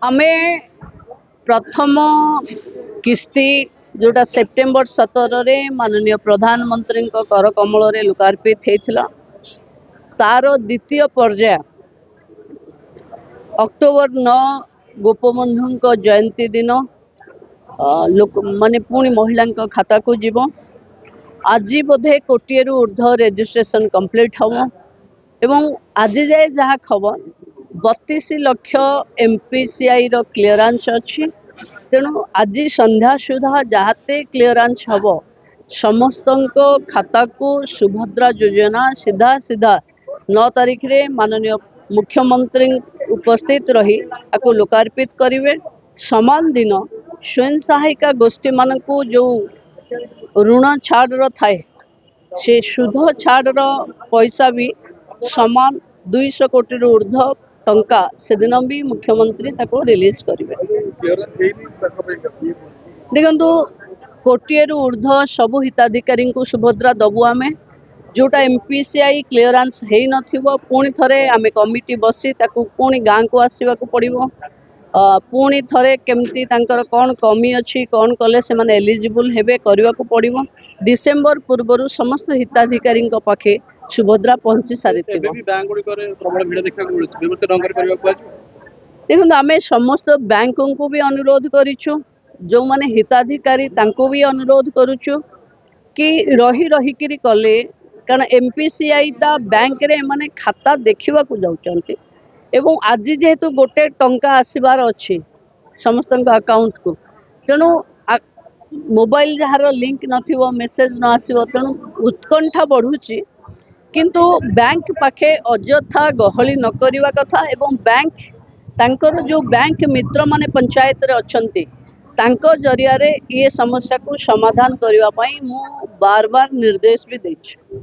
आमे प्रथम किस्ती जोटा सेप्टेम्बर 17 रे माननीय प्रधानमंत्री कर कमल रे लोकार्पित होता तार द्वितीय पर्याय अक्टोबर 9 गोपबंधु जयंती दिन लोक माने पुणी महिला खाता को जीव आज बोधे कोटिए ऊर्ध्व रेजिस्ट्रेशन कंप्लीट हम एवं आज जाए जहाँ खबर 32 लाख एमपीसीआई रो क्लीयरेंस अच्छी तेणु आज संध्या सुधा जहाते क्लीयरेंस हम समस्त खाता को सुभद्रा योजना सीधा सीधा 9 तारीख रे माननीय मुख्यमंत्री उपस्थित रही आपको लोकार्पित करेंगे। समान दिन स्वयं सहायिका गोष्ठी मान को जो ऋण छाड़ थाए से सुध छाड़ पैसा भी समान 200 कोटी ऊर्ध्व टंका से दिन भी मुख्यमंत्री ताको रिलीज करेंगे। देखो कोटिए ऊर्ध्व सबू हिताधिकारी को सुभद्रा दबू आम जोटा एमपीसीआई क्लीयरेंस हो न पुणी थे आम कमिटी बसी पुणी गाँव को आसवाक पड़ो पुणी थे केमती कौन कमी अच्छी कौन कले से माने एलिजिबल हेबे करने को पड़ो डिसेम्बर पूर्व समस्त हिताधिकारी पाखे सुभद्रा पहुंची सारी देखो आम समस्त बैंक को भी अनुरोध करूँ जो माने हिताधिकारी तांको भी अनुरोध करुचु कि रही रही कले कारण एमपीसीआई ता बैंक रे माने खाता देखा जाऊँच एवं आज जेहेतु गोटे टंका आसबार अच्छी समस्त अकाउंट को तेणु मोबाइल जार लिंक न मेसेज न आसो तेणु उत्कंठा बढ़ुची किंतु बैंक पाखे अଯଥା गहली न करवा कथा एवं बैंक तांकर जो बैंक मित्र माने पंचायत रे अछंती तांको जरिया रे ये समस्या को समाधान करने मु बार बार निर्देश भी देछि।